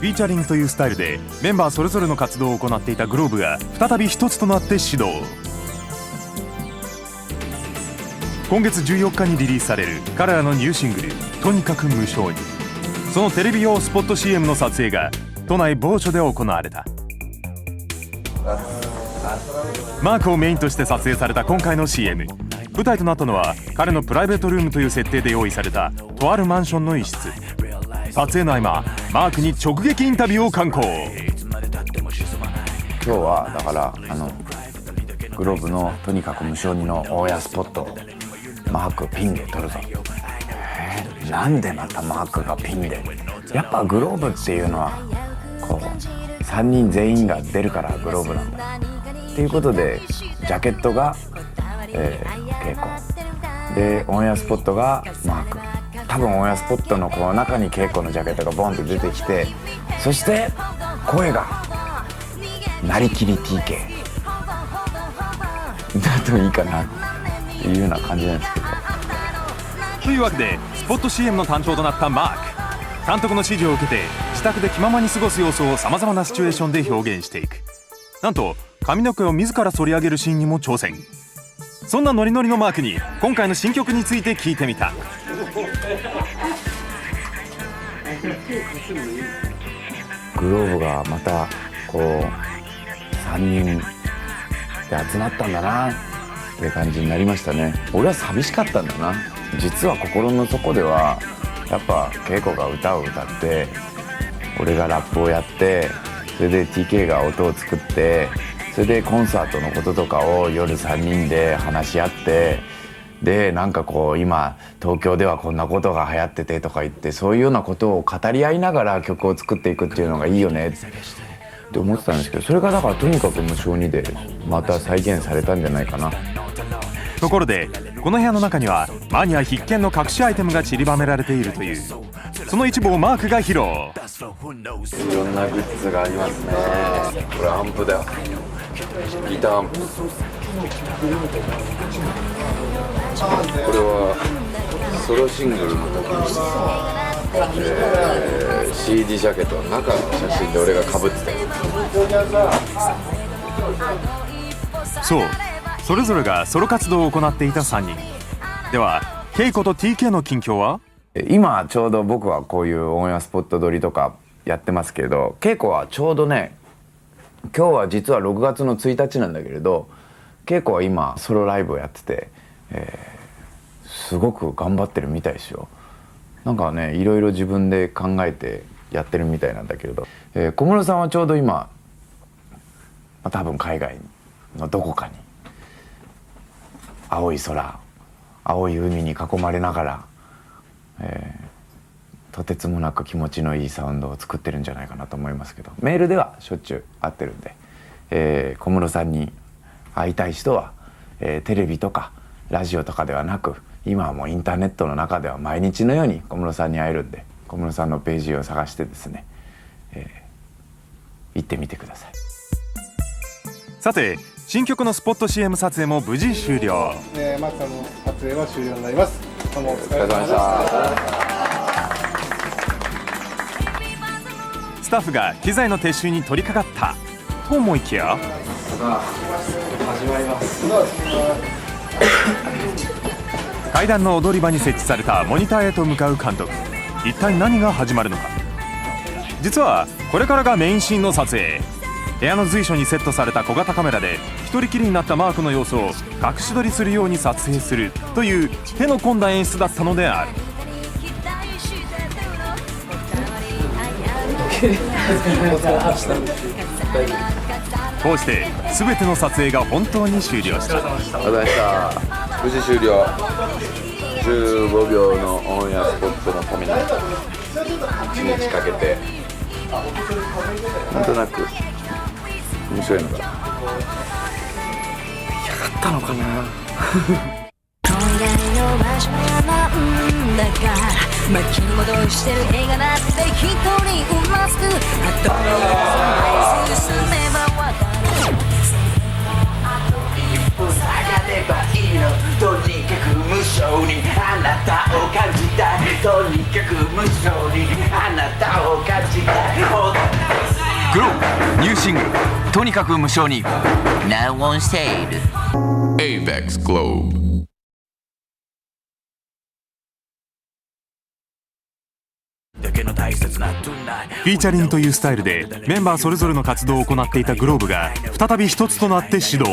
フィーチャリングというスタイルでメンバーそれぞれの活動を行っていたグローブが再び一つとなって始動。今月14日にリリースされる彼らのニューシングル「とにかく無性に」。そのテレビ用スポット CM の撮影が都内某所で行われた。マークをメインとして撮影された今回の CM。 舞台となったのは彼のプライベートルームという設定で用意されたとあるマンションの一室。撮影の合間、マークに直撃インタビューを敢行。今日はだからグローブのとにかく無性にの大家スポットマークピンで撮るぞ。なんでまたマークがピンで。やっぱグローブっていうのはこう3人全員が出るからグローブなんだっていうことで、ジャケットが、稽古でオンエアスポットがマーク。多分オンエアスポットのこう中に稽古のジャケットがボンと出てきて、そして声がなりきり TK だといいかなっていうような感じなんですけど。というわけでスポット CM の担当となったマーク。監督の指示を受けて自宅で気ままに過ごす様子をさまざまなシチュエーションで表現していく。なんと髪の毛を自ら反り上げるシーンにも挑戦。そんなノリノリのマークに今回の新曲について聞いてみた。グローブがまたこう3人で集まったんだなって感じになりましたね。俺は寂しかったんだな。実は心の底ではやっぱ恵子が歌を歌って俺がラップをやって、それで TK が音を作って、それでコンサートのこととかを夜3人で話し合って、でなんかこう今東京ではこんなことが流行っててとか言って、そういうようなことを語り合いながら曲を作っていくっていうのがいいよねって思ってたんですけど、それがだからとにかく無性にでまた再現されたんじゃないかな。ところでこの部屋の中にはマニア必見の隠しアイテムが散りばめられているという。その一部をマークが披露。いろんなグッズがありますね。これアンプだよ。ギターアンプ。これはソロシングルの時に、CD ジャケットの中の写真で俺が被ってたよ。そう、それぞれがソロ活動を行っていた3人では、ケイコと TK の近況は？今ちょうど僕はこういうオンエアスポット撮りとかやってますけど、ケイコはちょうどね、今日は実は6月の1日なんだけれど、ケイコは今ソロライブをやってて、すごく頑張ってるみたいですよ。なんかね、いろいろ自分で考えてやってるみたいなんだけれど、小室さんはちょうど今、多分海外のどこかに青い空、青い海に囲まれながら、とてつもなく気持ちのいいサウンドを作ってるんじゃないかなと思いますけど、メールではしょっちゅう会ってるんで、小室さんに会いたい人は、テレビとかラジオとかではなく、今はもうインターネットの中では毎日のように小室さんに会えるんで、小室さんのページを探してですね、行ってみてください。さて、新曲のスポット CM 撮影も無事終了。マークさんの撮影は終了になります。どうもお疲れ様でした。スタッフが機材の撤収に取り掛かったと思いきや、始まります。階段の踊り場に設置されたモニターへと向かう監督。一体何が始まるのか。実はこれからがメインシーンの撮影。部屋の随所にセットされた小型カメラで一人きりになったマークの様子を隠し撮りするように撮影するという手の込んだ演出だったのである。こうして全ての撮影が本当に終了した。ありがとうございました。無事終了。15秒のオンエアスポットのために1日かけて、なんとなく面白いのが嫌がったのかな。今夜の場所なんだか巻き戻してる映画だって一人うなずく。あとに進めばわかる。あと一歩下がればいいの。とにかく無性にあなたを感じたい。とにかく無性にあなたを感じたい。グローブニューシングルとにかく無償に Now on sale Avex Globe. フィーチャリングというスタイルでメンバーそれぞれの活動を行っていたグローブが再び一つとなって始動。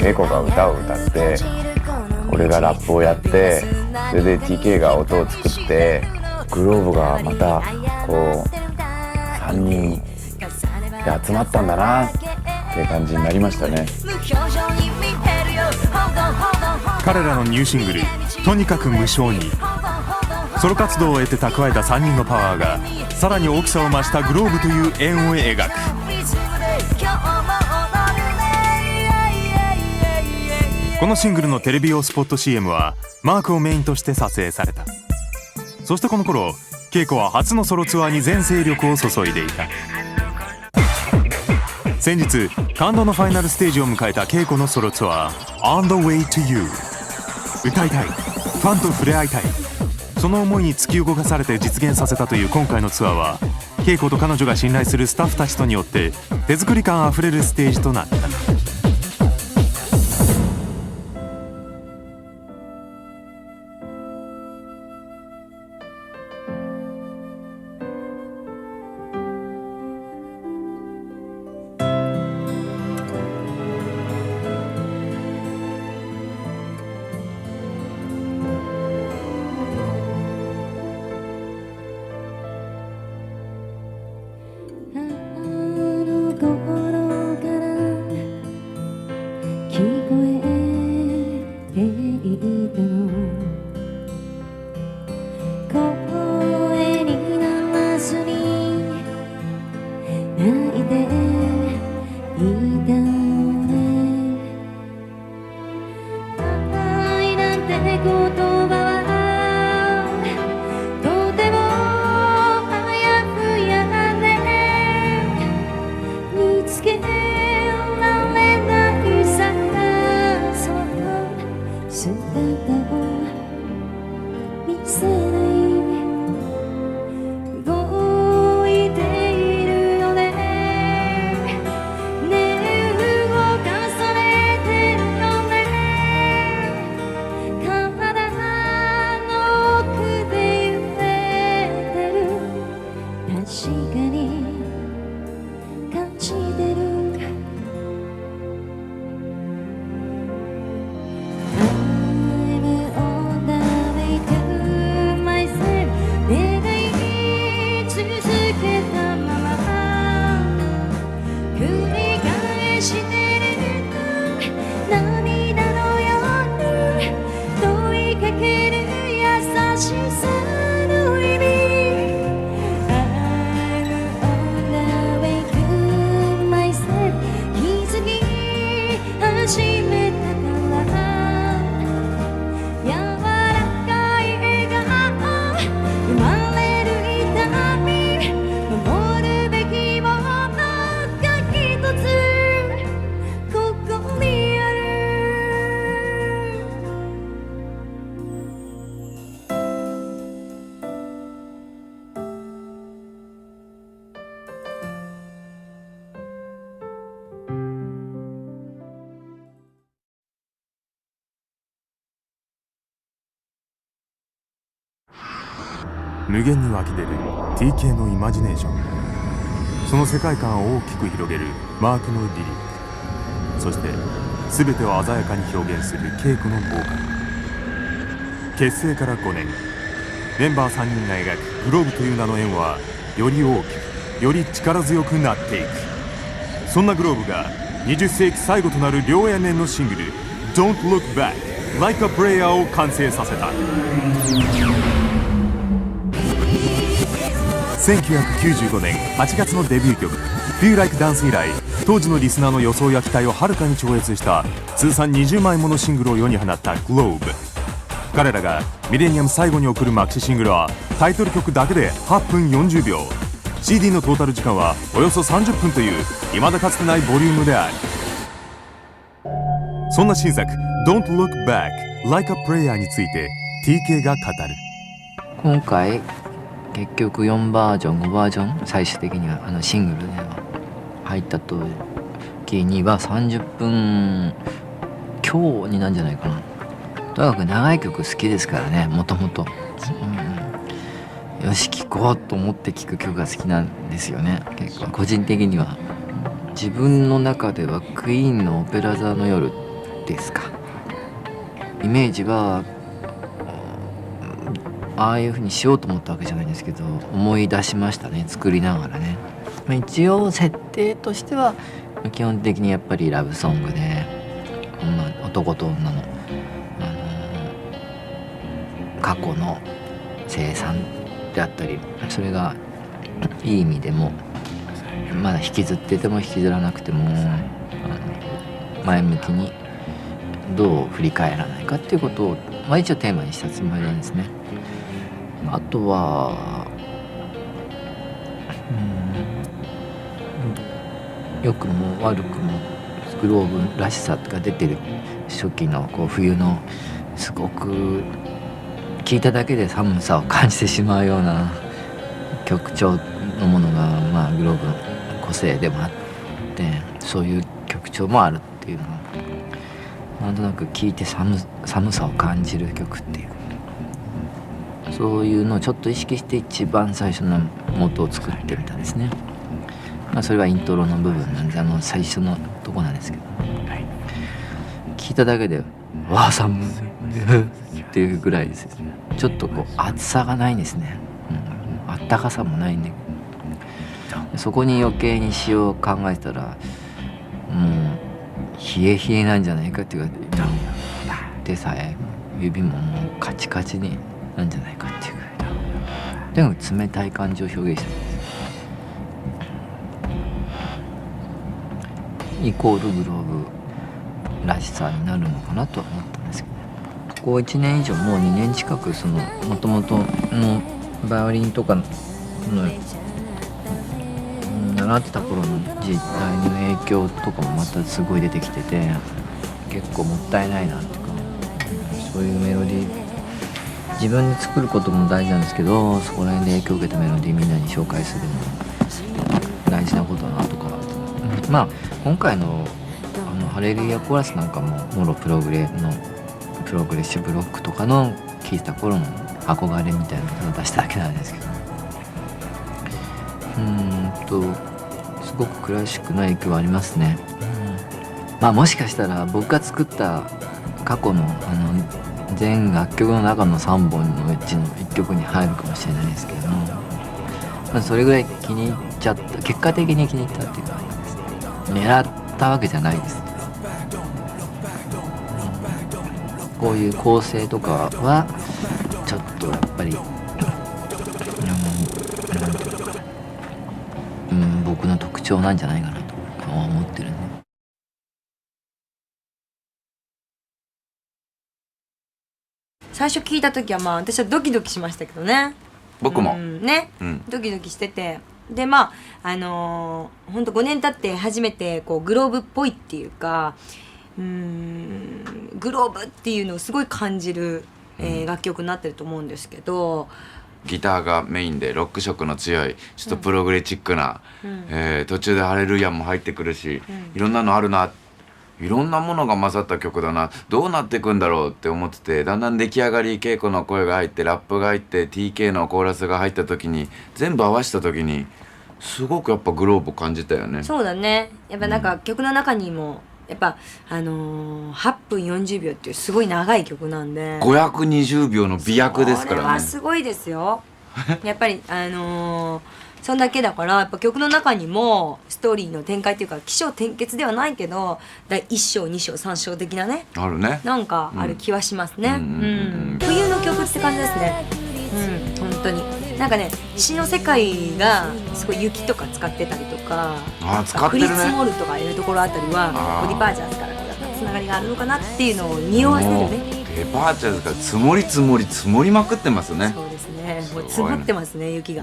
恵子が歌を歌って俺がラップをやってそれで TK が音を作ってグローブがまたこう3人で集まったんだなって感じになりましたね。彼らのニューシングル「とにかく無償に」ソロ活動を得て蓄えた3人のパワーがさらに大きさを増したグローブという円を描く。このシングルのテレビ用スポット CM はマークをメインとして撮影された。そしてこの頃ケイコは初のソロツアーに全精力を注いでいた。先日感動のファイナルステージを迎えたケイコのソロツアー On the Way to You。 歌いたい、ファンと触れ合いたい、その思いに突き動かされて実現させたという今回のツアーはケイコと彼女が信頼するスタッフたちとによって手作り感あふれるステージとなった。無限に湧き出る TK のイマジネーション、その世界観を大きく広げるマークのリリック、そして全てを鮮やかに表現するケイコのボーカル。結成から5年、メンバー3人が描くグローブという名の円はより大きくより力強くなっていく。そんなグローブが20世紀最後となる両 A 面のシングル Don't Look Back Like a Prayer を完成させた。1995年8月のデビュー曲 Feel Like Dance 以来、当時のリスナーの予想や期待をはるかに超越した通算20枚ものシングルを世に放ったグローブ。彼らがミレニアム最後に送るマキシシングルはタイトル曲だけで8分40秒、 CD のトータル時間はおよそ30分という未だかつてないボリュームである。そんな新作 Don't Look Back Like a Prayer について TK が語る。今回結局4バージョン5バージョン最終的にはシングルでは入った時には30分強になるんじゃないかな。とにかく長い曲好きですからね、もともと。よし聴こうと思って聴く曲が好きなんですよね。結構個人的には自分の中ではクイーンのオペラ座の夜ですか。イメージはああいう風にしようと思ったわけじゃないんですけど、思い出しましたね、作りながらね。一応設定としては基本的にやっぱりラブソングで、男と女の、過去の生産であったり、それがいい意味でもまだ引きずってても引きずらなくても前向きにどう振り返らないかっていうことを、一応テーマにしたつもりなんですね。あとは良くも悪くもグローブらしさが出てる初期の冬のすごく聴いただけで寒さを感じてしまうような曲調のものが、グローブの個性でもあって、そういう曲調もあるっていうのはなんとなく聴いて寒さを感じる曲っていう、そういうのをちょっと意識して一番最初の元を作ってみたんですね。それはイントロの部分なんで最初のとこなんですけど、聞いただけでわあ寒いっていうぐらいですね。ちょっと暑さがないんですね、あったかさもないんで、そこに余計に詩を考えたらもう冷え冷えなんじゃないかっていうか、手さえ指ももうカチカチになんじゃないかっていうぐらいとにかく冷たい感じを表現したんです。イコールグローブらしさになるのかなとは思ったんですけど、ここ1年以上もう2年近くもともとのバイオリンとかの習ってた頃の時代の影響とかもまたすごい出てきてて、結構もったいないなっていうか、そういうメロディー自分で作ることも大事なんですけど、そこら辺で影響を受けたメロディーみんなに紹介するのも大事なことだなとか、今回のハレルヤコーラスなんかももろプログレッシブロックとかの聴いた頃の憧れみたいなのを出しただけなんですけど、すごくクラシックな影響はありますね。もしかしたら僕が作った過去の全楽曲の中の3本のうちの1曲に入るかもしれないですけども、それぐらい気に入っちゃった、結果的に気に入ったっていうか、狙ったわけじゃないです。こういう構成とかはちょっとやっぱりなんていうのかな、僕の特徴なんじゃないかなと思ってるね。最初聞いた時は私はドキドキしましたけどね。僕も、ドキドキしてて、でほんと5年経って初めてグローブっぽいっていうか、グローブっていうのをすごい感じる、楽曲になってると思うんですけど、ギターがメインでロック色の強いちょっとプログレチックな、途中でハレルヤも入ってくるし、いろんなのあるな、いろんなものが混ざった曲だな、どうなっていくんだろうって思ってて、だんだん出来上がり稽古の声が入ってラップが入って TK のコーラスが入った時に全部合わせた時にすごくやっぱグローブ感じたよね。そうだね。やっぱなんか曲の中にもやっぱ8分40秒っていうすごい長い曲なんで、520秒の美薬ですからね。これはすごいですよ。やっぱりそんだけだから、やっぱ曲の中にもストーリーの展開っていうか起承転結ではないけど第1章2章3章的なね、あるね、なんかある気はしますね。冬の曲って感じですね。本当になんかね、詩の世界がすごい雪とか使ってたりとか、使ってるね、降り積もるとかいうところあたりはディパーチャーズからつながりがあるのかなっていうのを匂わせるね。デパーチャーズが積もりまくってますね。そうですね、もう積もってますね、雪が。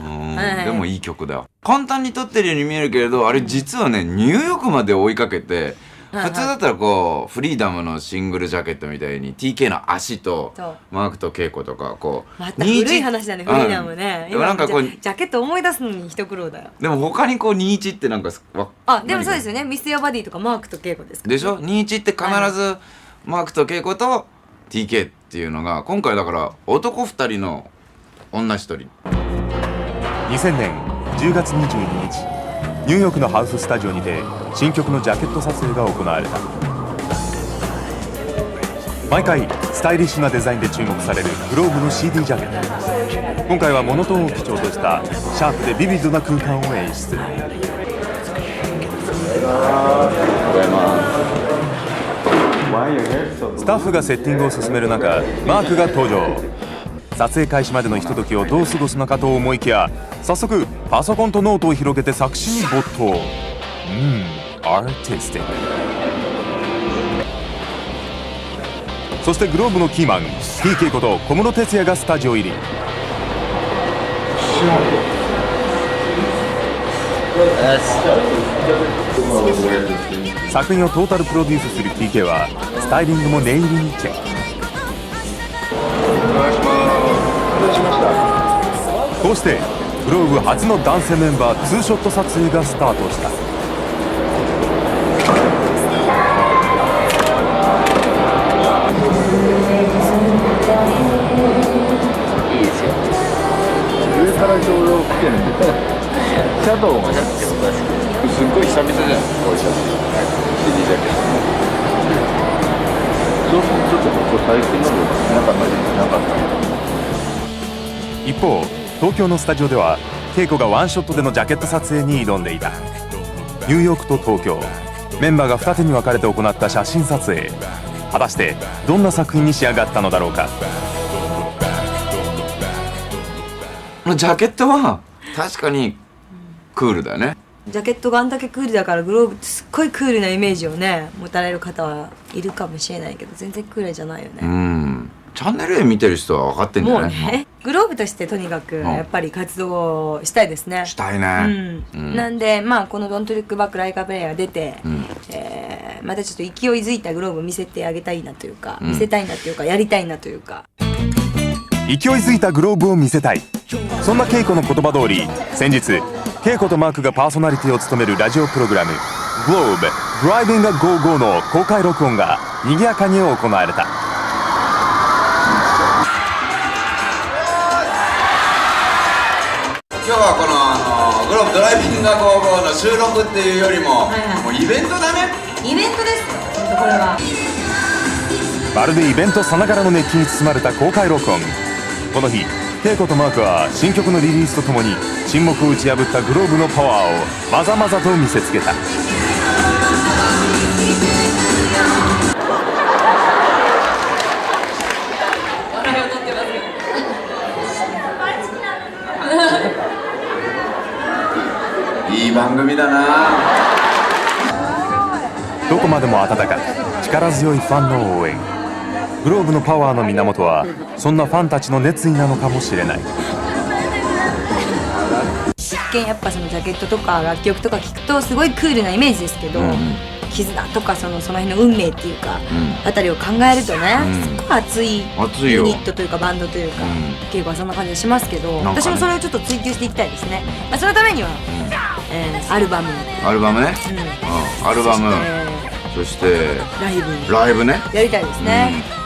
でもいい曲だよ。簡単に撮ってるように見えるけれど、あれ実はねニューヨークまで追いかけてはいはい普通だったらこうフリーダムのシングルジャケットみたいに TK の足とそうマークと稽古とかこうまた古い話だね、フリーダムね。でもなんかこうジャケット思い出すのに一苦労だよ。でも他にこう21ってなんかあ、でもそうですよね。ミス・ヨーバディとかマークと稽古ですからね。でしょ。21って必ずマークと稽古と TK っていうのが今回だから男2人の女1人。2000年10月22日ニューヨークのハウススタジオにて新曲のジャケット撮影が行われた。毎回スタイリッシュなデザインで注目されるグローブの CD ジャケット。今回はモノトーンを基調としたシャープでビビッドな空間を演出。スタッフがセッティングを進める中、マークが登場。撮影開始までのひとときをどう過ごすのかと思いきや、早速パソコンとノートを広げて作詞に没頭。アーティスティック。そしてグローブのキーマン TK こと小室哲哉がスタジオ入り。作品をトータルプロデュースする TK はスタイリングもネイルにチェック。こうしてグローブ初の男性メンバーツーショット撮影がスタートした。いいですよ。上からちょうど来てるんでシャドウがすっごい久々じゃないこういうシャドウ CD ジャケットちょっとここ最近のでなかった一方東京のスタジオでは稽古がワンショットでのジャケット撮影に挑んでいた。ニューヨークと東京メンバーが二手に分かれて行った写真撮影。果たしてどんな作品に仕上がったのだろうか。ジャケットは確かにクールだよね。ジャケットがあんだけクールだからグローブってすっごいクールなイメージをね持たれる方はいるかもしれないけど、全然クールじゃないよね。チャンネル A 見てる人は分かってんじゃもうない？ねグローブとしてとにかくやっぱり活動したいですね。したいね。なんでまあこの「Don't Look Back Like a Prayer」出て、またちょっと勢いづいたグローブを見せてあげたいなというか、見せたいなというかやりたいなというか。勢いづいたグローブを見せたい。そんな稽古の言葉通り、先日稽古とマークがパーソナリティを務めるラジオプログラム「グローブ Driving a Go-Go」の公開録音が賑やかに行われた。今日はこのグローブドライビングがゴーゴーの収録っていうよりも、もうイベントだね。イベントですよこれは。まるでイベントさながらの熱気に包まれた公開録音。この日稽古とマークは新曲のリリースとともに沈黙を打ち破ったグローブのパワーをまざまざと見せつけた。いい番組だな。どこまでも温かく力強いファンの応援。グローブのパワーの源はそんなファンたちの熱意なのかもしれない。一見やっぱそのジャケットとか楽曲とか聞くとすごいクールなイメージですけど、絆とかその辺の運命っていうか、あたりを考えるとね、すごい熱いユニットというかバンドというか、稽古はそんな感じがしますけど、私もそれをちょっと追求していきたいですね。そのためには、アルバムね、アルバム、そしてライブねやりたいですね。